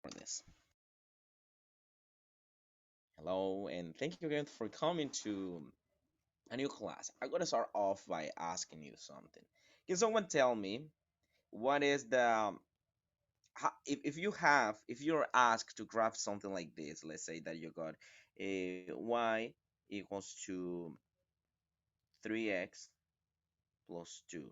for this. Hello, and thank you again for coming to a new class. I'm gonna start off by asking you something. Can someone tell me what is the if you're asked to graph something like this? Let's say that you got a y equals to 3x plus 2.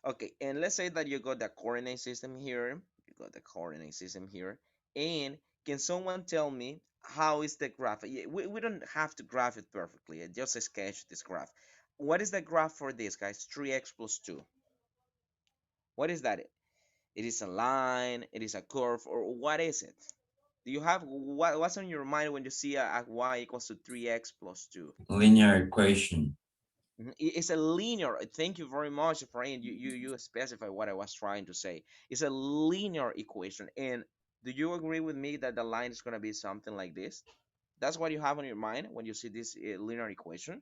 Okay, and let's say that you got the coordinate system here. You got the coordinate system here. And can someone tell me how is the graph? We don't have to graph it perfectly. Just sketch this graph. What is the graph for this, guys? 3x plus 2. What is that? It is a line, it is a curve, or what is it? Do you have what's on your mind when you see a y equals to 3x plus 2? Linear equation. It's a linear. Thank you very much, Efrain. You specify what I was trying to say. It's a linear equation. And do you agree with me that the line is going to be something like this? That's what you have on your mind when you see this linear equation?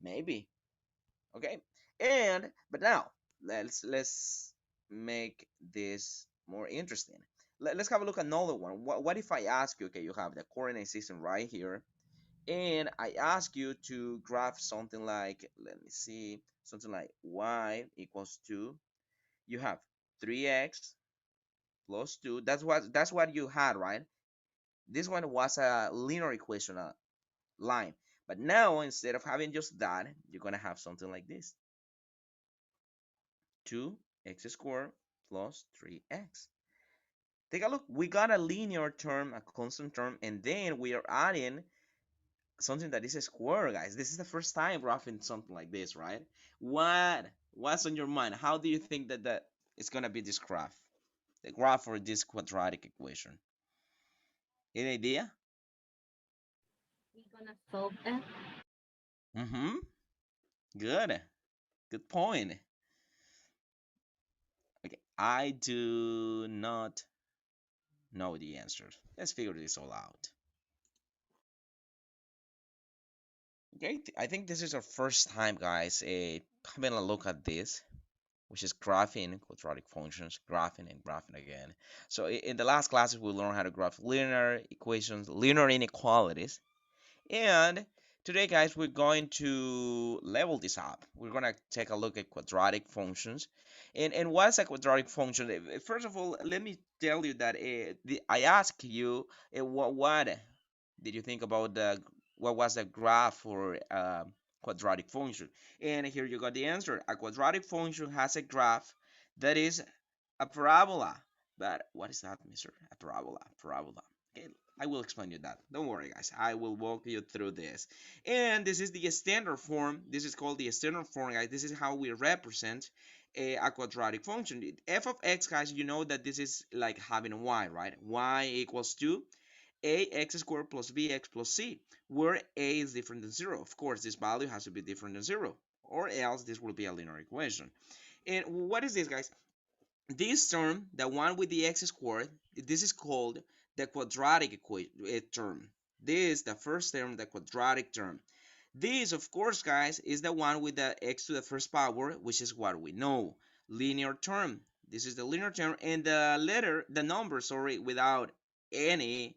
Maybe. Okay. And but now let's make this more interesting. Let's have a look at another one. What if I ask you? Okay, you have the coordinate system right here, and I ask you to graph something like, let me see, something like y equals 2. You have 3x plus 2. That's what you had, right? This one was a linear equation, a line. But now instead of having just that, you're gonna have something like this: 2x squared plus 3x. Take a look. We got a linear term, a constant term, and then we are adding something that is a square, guys. This is the first time graphing something like this, right? What's on your mind? How do you think that it's gonna be this graph? The graph for this quadratic equation. Any idea? We're gonna solve it. Mm-hmm. Good. Good point. Okay. I do not know the answer. Let's figure this all out. Okay. I think this is our first time, guys, having a look at this, which is graphing quadratic functions, graphing and graphing again. So in the last classes, we learned how to graph linear equations, linear inequalities. And today, guys, we're going to level this up. We're going to take a look at quadratic functions. And what's a quadratic function? First of all, let me tell you that I asked you what did you think about what was the graph for quadratic function? And here you got the answer. A quadratic function has a graph that is a parabola. But what is that, Mister? A parabola. Parabola. Okay, I will explain you that. Don't worry, guys. I will walk you through this. And this is the standard form. This is called the standard form, guys. This is how we represent a quadratic function. F of x, guys, you know that this is like having y, right? Y equals to ax squared plus bx plus c, where a is different than 0. Of course, this value has to be different than 0, or else this will be a linear equation. And what is this, guys? This term, the one with the x squared, this is called the quadratic term. This, the first term, the quadratic term. This, of course, guys, is the one with the x to the first power, which is what we know. Linear term. This is the linear term, and the number, sorry, without any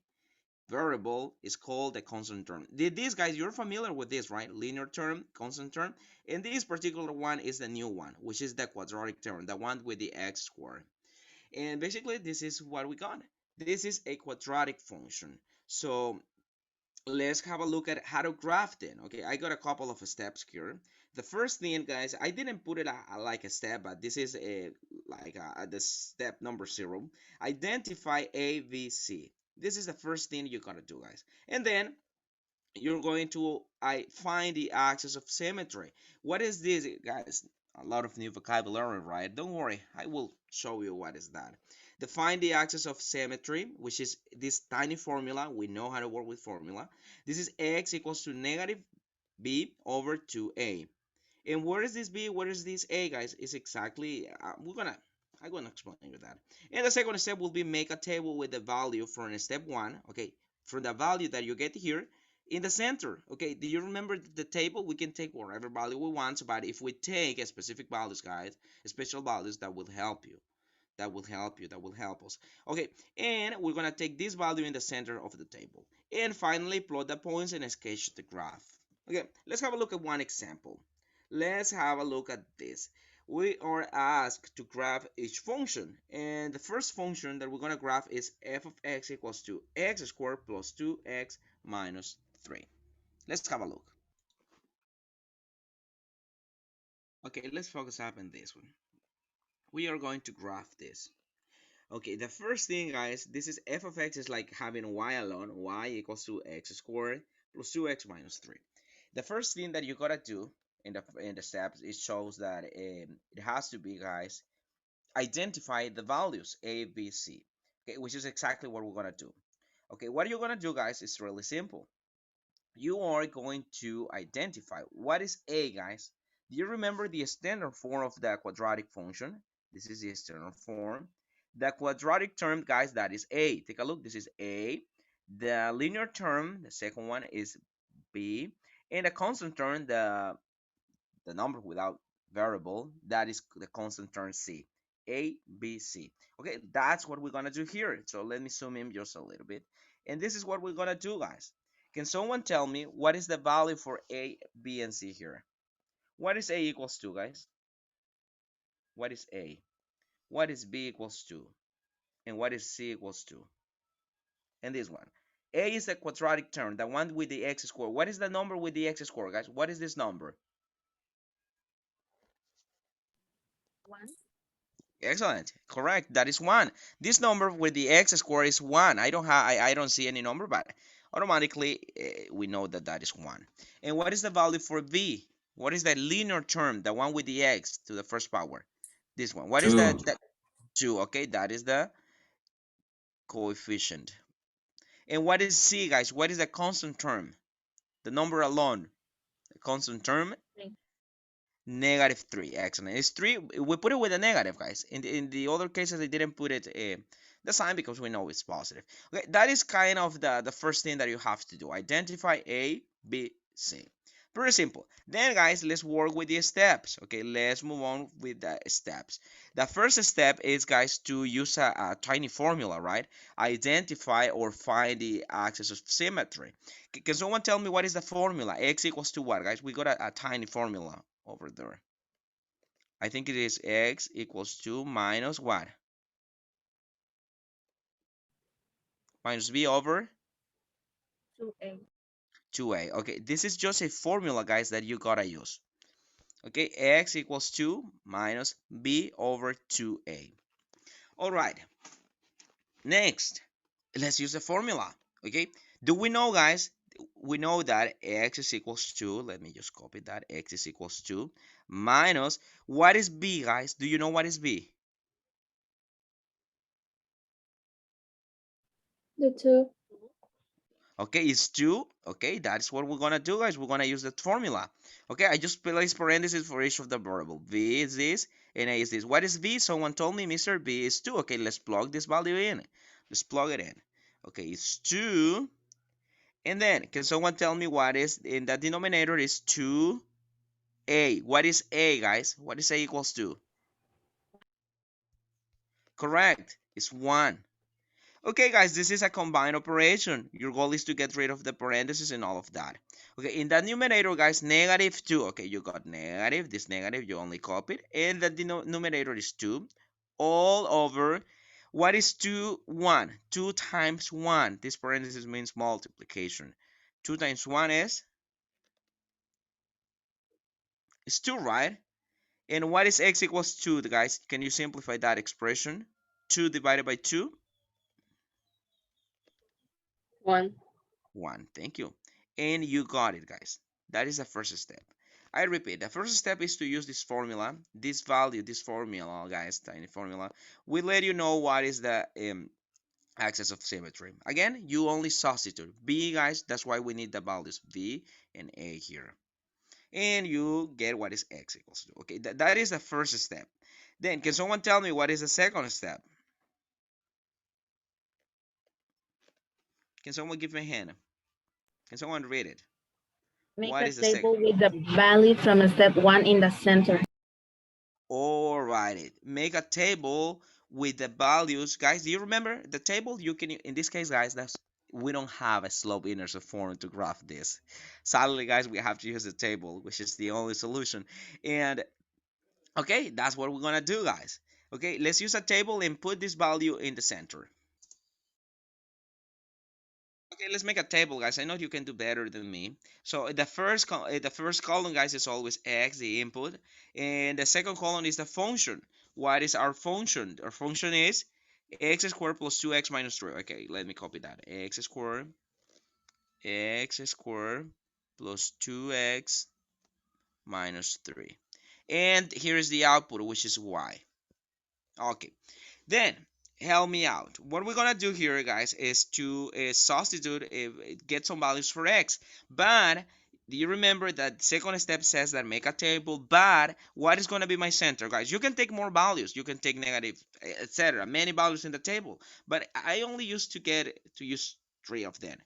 variable is called the constant term. These guys, you're familiar with this, right? Linear term, constant term. And this particular one is the new one, which is the quadratic term, the one with the x squared. And basically, this is what we got. This is a quadratic function. So let's have a look at how to graph it. Okay, I got a couple of steps here. The first thing, guys, I didn't put it like a step, but this is the step number 0. Identify A, B, C. This is the first thing you gotta do, guys. And then you're going to find the axis of symmetry. What is this, guys? A lot of new vocabulary, right? Don't worry, I will show you what is that. Define the axis of symmetry, which is this tiny formula. We know how to work with formula. This is x equals to negative b over 2a. And where is this b? Where is this a, guys? It's exactly I'm gonna explain you that. And the second step will be make a table with the value from step 1. Okay, from the value that you get here in the center. Okay, do you remember the table? We can take whatever value we want, but if we take a specific values, guys, special values, that will help you. That will help you. That will help us. Okay, and we're gonna take this value in the center of the table. And finally, plot the points and sketch the graph. Okay, let's have a look at one example. Let's have a look at this. We are asked to graph each function, and the first function that we're gonna graph is f of x equals to x squared plus 2x minus 3. Let's have a look. Okay, let's focus up on this one. We are going to graph this. Okay, the first thing, guys, this is f of x is like having y alone. Y equals to x squared plus 2x minus 3. The first thing that you gotta do in the steps, it shows that it has to be, guys, identify the values a, b, c. Okay, which is exactly what we're gonna do. Okay, what you're gonna do, guys, is really simple. You are going to identify what is a, guys. Do you remember the standard form of the quadratic function? This is the standard form. The quadratic term, guys, that is a. Take a look. This is a. The linear term, the second one, is b. And the constant term, the number without variable, that is the constant term c. A, B, C. Okay, that's what we're gonna do here. So let me zoom in just a little bit. And this is what we're gonna do, guys. Can someone tell me what is the value for A, B, and C here? What is A equals to, guys? What is A? What is B equals to? And what is C equals to? And this one. A is the quadratic term, the one with the x squared. What is the number with the x squared, guys? What is this number? 1. Excellent. Correct. That is 1. This number with the x squared is 1. I don't see any number, but automatically we know that that is 1. And what is the value for b? What is the linear term, the one with the x to the first power? This one. What is 2. that 2? Okay, that is the coefficient. And what is c, guys? What is the constant term? The number alone. The constant term, -3. Excellent. It's 3. We put it with a negative, guys. In the other cases, they didn't put it the sign because we know it's positive. Okay, that is kind of the first thing that you have to do. Identify A, B, C. Pretty simple. Then, guys, let's work with the steps. Okay, let's move on with the steps. The first step is, guys, to use a tiny formula, right? Identify or find the axis of symmetry. Can someone tell me what is the formula? X equals to what, guys? We got a tiny formula over there. I think it is x equals to minus what? Minus b over 2A. 2a. Okay, this is just a formula, guys, that you gotta use. Okay, x equals 2 minus b over 2a. All right, next, let's use the formula. Okay, do we know, guys? We know that x is equals to, let me just copy that, x is equals to minus, what is b, guys? Do you know what is b? The 2. Okay, it's 2. Okay, that's what we're gonna do, guys. We're gonna use that formula. Okay, I just place parentheses for each of the variable. V is this, and A is this. What is V? Someone told me, Mr. B is 2. Okay, let's plug this value in. Let's plug it in. Okay, it's 2. And then, can someone tell me what is in that denominator is 2A. What is A, guys? What is A equals to? Correct. It's 1. Okay, guys, this is a combined operation. Your goal is to get rid of the parentheses and all of that. Okay, in the numerator, guys, -2. Okay, you got negative. This negative, you only copied. And the denominator is 2 all over. What is 2? 1. 2 times 1. This parenthesis means multiplication. 2 times 1 is 2, right? And what is x equals 2, guys? Can you simplify that expression? 2 divided by 2? 1. 1. Thank you. And you got it, guys. That is the first step. I repeat, the first step is to use this formula, this value, this formula, guys, tiny formula. We let you know what is the axis of symmetry. Again, you only substitute b, guys. That's why we need the values b and a here. And you get what is x equals to. Okay, that is the first step. Then, can someone tell me what is the second step? Can someone give me a hand? Can someone read it? Make What a is the second? table with the value from step 1 in the center. All right, make a table with the values, guys. Do you remember the table? You can, in this case, guys, that's we don't have a slope intercept form to graph this. Sadly, guys, we have to use the table, which is the only solution. And okay, that's what we're gonna do, guys. Okay, let's use a table and put this value in the center. Okay, let's make a table, guys. I know you can do better than me. So the first column, guys, is always x, the input, and the second column is the function. What is our function? Our function is x squared plus 2x minus 3. Okay, let me copy that. X squared plus 2x minus 3. And here is the output, which is y. Okay, then help me out. What we're gonna do here, guys, is to substitute, get some values for x. But do you remember that second step says that make a table? But what is gonna be my center, guys? You can take more values. You can take negative, etc. Many values in the table. But I only used to use 3 of them.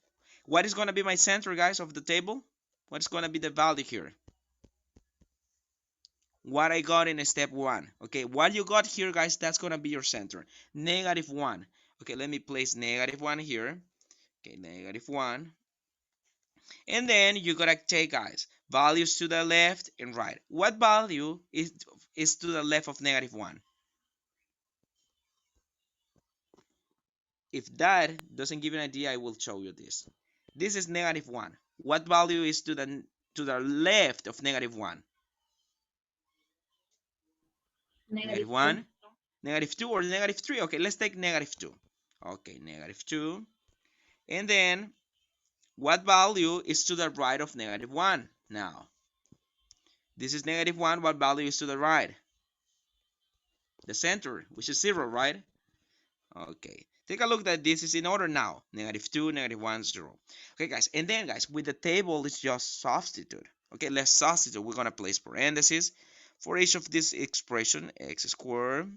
What is gonna be my center, guys, of the table? What's gonna be the value here? What I got in step 1. Okay, what you got here, guys, that's gonna be your center. -1. Okay, let me place -1 here. Okay, -1. And then you gotta take, guys, values to the left and right. What value is to the left of -1? If that doesn't give you an idea, I will show you this. This is -1. What value is to the left of -1? Negative two. -1, -2, or -3? Okay, let's take -2. Okay, -2. And then what value is to the right of -1? Now, this is -1. What value is to the right? The center, which is 0, right? Okay. Take a look that this is in order now. -2, -1, 0. Okay, guys. And then, guys, with the table, let's just substitute. Okay, let's substitute. We're going to place parentheses for each of this expression. X squared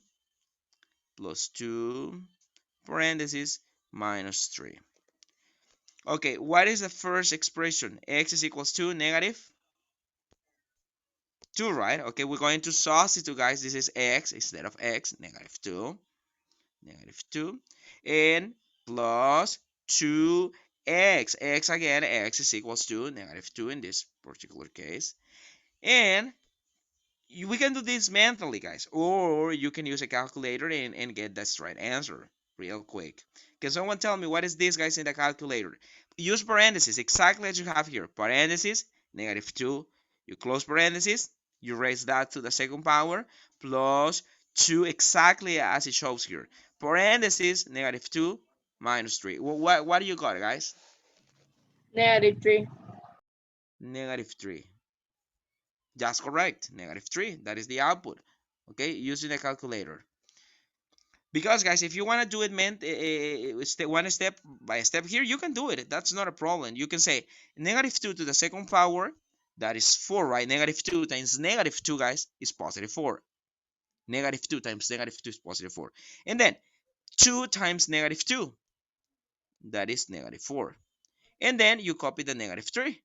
plus 2 parentheses minus 3. Okay, what is the first expression? X is equals to -2, right? Okay, we're going to substitute, guys. This is x instead of x, -2, -2, and plus 2x. X again, x is equals to -2 in this particular case. And we can do this mentally, guys, or you can use a calculator and get this right answer real quick. Can someone tell me what is this, guys, in the calculator? Use parentheses exactly as you have here. Parentheses, -2. You close parentheses, you raise that to the second power, plus 2 exactly as it shows here. Parentheses, -2 minus 3. What do you got, guys? -3. -3. That's correct. -3. That is the output. Okay, using the calculator. Because, guys, if you want to do it one step by step here, you can do it. That's not a problem. You can say -2 to the second power, that is 4, right? -2 times -2, guys, is +4. -2 times -2 is +4. And then 2 times -2, that is -4. And then you copy the -3.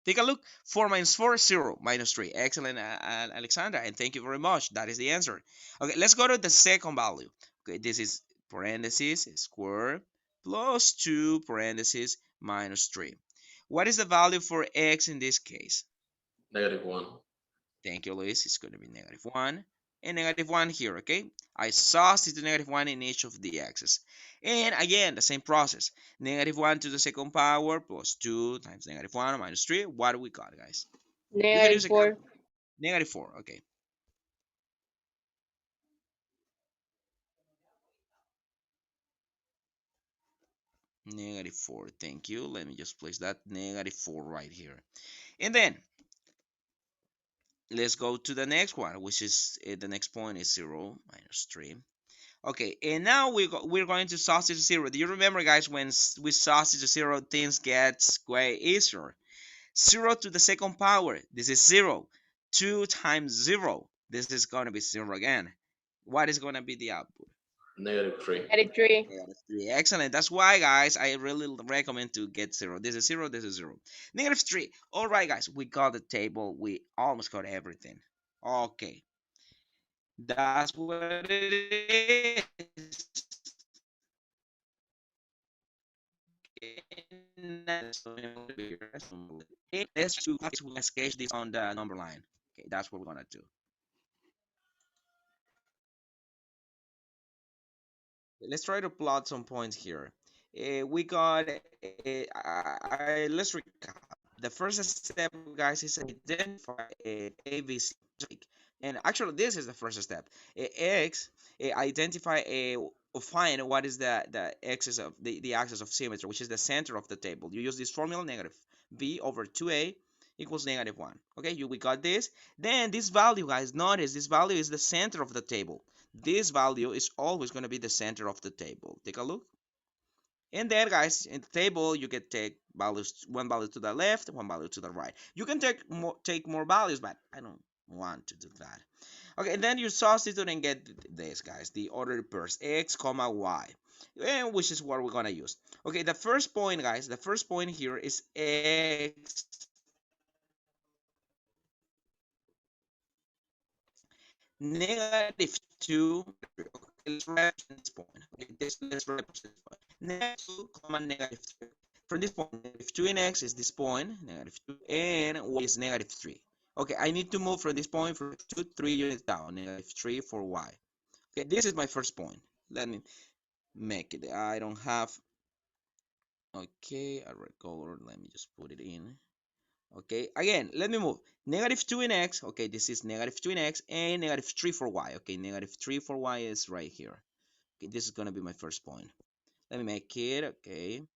Take a look. 4 minus 4, 0. Minus 3. Excellent, Alexandra. And thank you very much. That is the answer. Okay, let's go to the second value. Okay, this is parentheses, square, plus 2 parentheses, minus 3. What is the value for x in this case? -1. Thank you, Luis. It's going to be -1 and -1 here, okay? I substitute -1 in each of the x's. And again, the same process. -1 to the second power plus 2 times -1 minus 3. What do we got, guys? You can use a -4. -4, okay. -4, thank you. Let me just place that -4 right here. And then let's go to the next one, which is the next point is 0 minus 3. Okay, and now we're going to substitute 0. Do you remember, guys, when we substitute 0, things get way easier? 0 to the second power, this is 0. 2 times 0, this is going to be 0 again. What is going to be the output? -3. -3. -3. Excellent. That's why, guys, I really recommend to get 0. This is 0, this is 0. -3. All right, guys, we got the table. We almost got everything. Okay. That's what it is. We're gonna sketch this on the number line. Okay, that's what we're gonna do. Let's try to plot some points here. We got let's recap. The first step, guys, is identify ABC. And actually, this is the first step. X, identify or find what is the axis of the axis of symmetry, which is the center of the table. You use this formula, negative b over 2a equals negative 1. Okay, we got this. Then this value, guys, notice this value is the center of the table. This value is always going to be the center of the table. Take a look. And then, guys, in the table, you can take values, one value to the left, one value to the right. You can take more values, but I don't want to do that. Okay, and then you substitute and get this, guys, the ordered pairs, x, comma, y, and which is what we're going to use. Okay, the first point, guys, the first point here is x negative 2. Okay, let's represent this point. Okay, let's represent this point. Negative 2 comma negative 3. From this point, negative 2 in x is this point, negative 2, and y is negative 3. Okay, I need to move from this point from 2, 3 units down, negative 3 for y. Okay, this is my first point. Let me make it. I don't have, okay, a red color. Let me just put it in. Okay, again, let me move. Negative 2 in x, okay, this is negative 2 in x, and negative 3 for y. Okay, negative 3 for y is right here. Okay, this is going to be my first point. Let me make it, okay.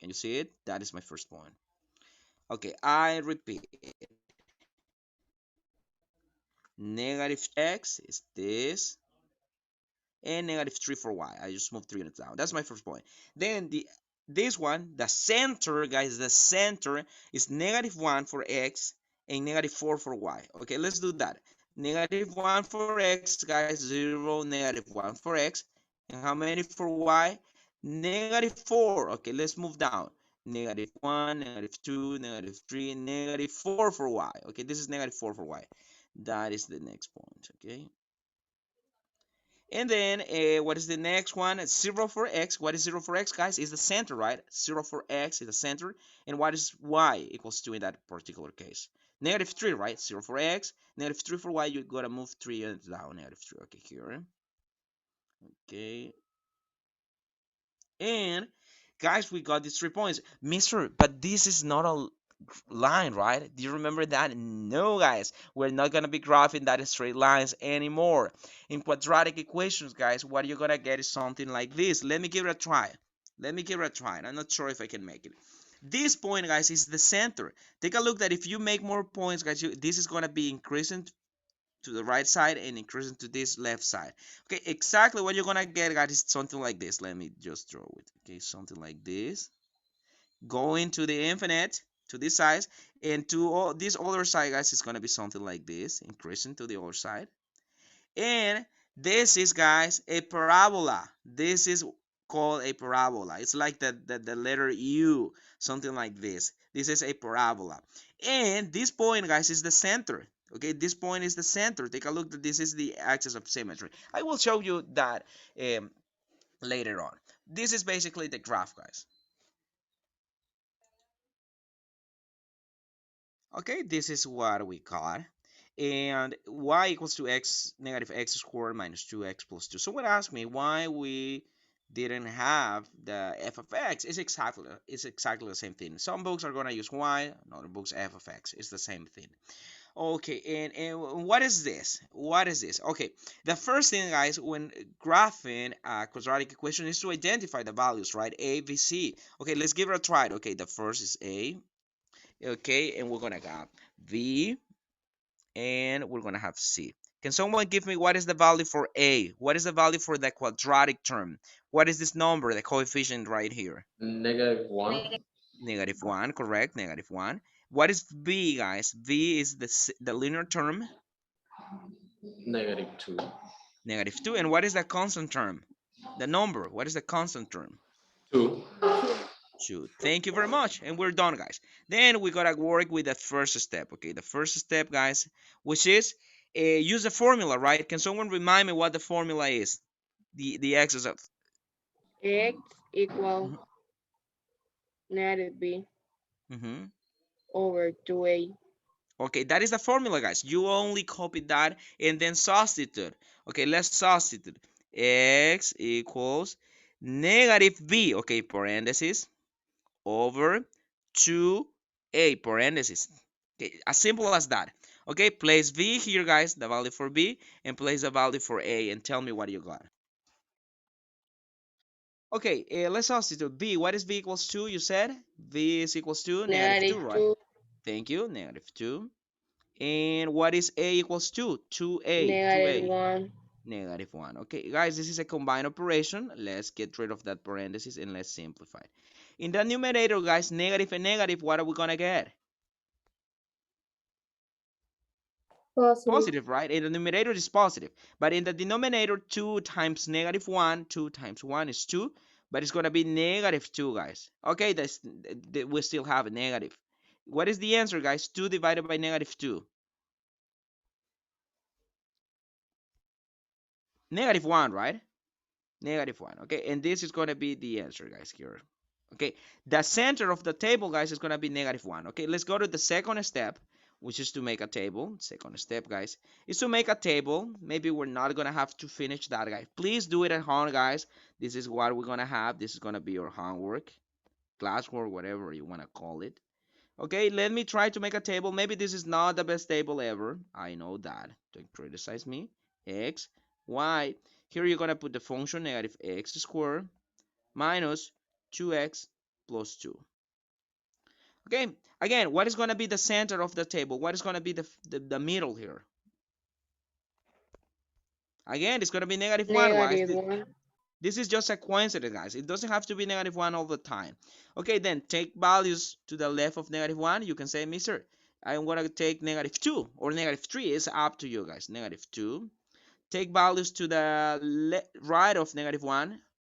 Can you see it? That is my first point. Okay, I repeat. Negative x is this, and negative 3 for y. I just moved 3 units down. That's my first point. Then this one, the center, guys, the center is negative 1 for x and negative 4 for y. Okay, let's do that. Negative 1 for x, guys, 0, negative 1 for x. And how many for y? Negative 4. Okay, let's move down. Negative 1, negative 2, negative 3, negative 4 for y. Okay, this is negative 4 for y. That is the next point, okay? And then what is the next one? 0 for x. What is 0 for x, guys? Is the center, right? 0 for x is the center. And what is y equals to in that particular case? Negative 3, right? 0 for x. Negative 3 for y. You gotta move 3 units down. Negative 3. Okay, here. Okay. And guys, we got these 3 points. Mister, but this is not a line, right? Do you remember that? No, guys, we're not gonna be graphing that straight lines anymore. In quadratic equations, guys, what you're gonna get is something like this. Let me give it a try. Let me give it a try. I'm not sure if I can make it. This point, guys, is the center. Take a look that if you make more points, guys, this is gonna be increasing to the right side and increasing to this left side. Okay, exactly what you're gonna get, guys, is something like this. Let me just draw it. Okay, something like this. Going to the infinite to this side, and to all this other side, guys, is gonna be something like this, increasing to the other side. And this is, guys, a parabola. This is called a parabola. It's like the letter U, something like this. This is a parabola. And this point, guys, is the center. Okay, this point is the center. Take a look that this is the axis of symmetry. I will show you that later on. This is basically the graph, guys. Okay, this is what we got. And y equals to x negative x squared minus 2x plus 2. Someone asked me why we didn't have the f of x. It's exactly the same thing. Some books are going to use y, other books f of x. It's the same thing. Okay, and what is this? What is this? Okay, the first thing, guys, when graphing a quadratic equation is to identify the values, right? A, B, C. Okay, let's give it a try. Okay, the first is A. Okay, and we're gonna have V, and we're gonna have C. Can someone give me what is the value for A? What is the value for the quadratic term? What is this number, the coefficient right here? Negative 1. Negative 1, correct, negative 1. What is V, guys? V is the linear term, Negative 2. negative 2. And what is the constant term? The number, what is the constant term? 2. 2. Thank you very much. And we're done, guys. Then we gotta work with the first step, okay? The first step, guys, which is use the formula, right? Can someone remind me what the formula is? The x's of. X equal Mhm, negative b mhm. over 2a. Okay, that is the formula, guys. You only copy that and then substitute. Okay, let's substitute. X equals negative b, okay, parentheses, over 2a, parentheses. Okay, as simple as that. Okay, place v here, guys, the value for b, and place the value for a, and tell me what you got. Okay, let's substitute b. What is v equals to, you said? V is equals to negative 2, Negative right? 2, Thank you, negative 2. And what is a equals to? 2a, negative 2a, 1. negative 1. Okay, guys, this is a combined operation. Let's get rid of that parenthesis and let's simplify. In the numerator, guys, negative and negative, what are we going to get? Positive, right? In the numerator is positive. But in the denominator, 2 times negative 1, 2 times 1 is 2. But it's going to be negative 2, guys. Okay, we still have a negative. What is the answer, guys? 2 divided by negative 2. Negative 1, right? Negative 1. Okay, and this is going to be the answer, guys, here. Okay, the center of the table, guys, is going to be negative 1. Okay, let's go to the second step, which is to make a table. Second step, guys, is to make a table. Maybe we're not going to have to finish that, guys. Please do it at home, guys. This is what we're going to have. This is going to be your homework, classwork, whatever you want to call it. Okay, let me try to make a table. Maybe this is not the best table ever. I know that. Don't criticize me. X, Y. Here you're going to put the function negative x squared minus 2x plus 2. Okay, again, what is going to be the center of the table? What is going to be the middle here? Again, it's going to be negative 1. Why? Negative 1. This is just a coincidence, guys. It doesn't have to be negative 1 all the time. Okay, then take values to the left of negative 1. You can say, Mister, I'm going to take negative 2 or negative 3. It's up to you, guys. Negative 2. Take values to the right of negative 1.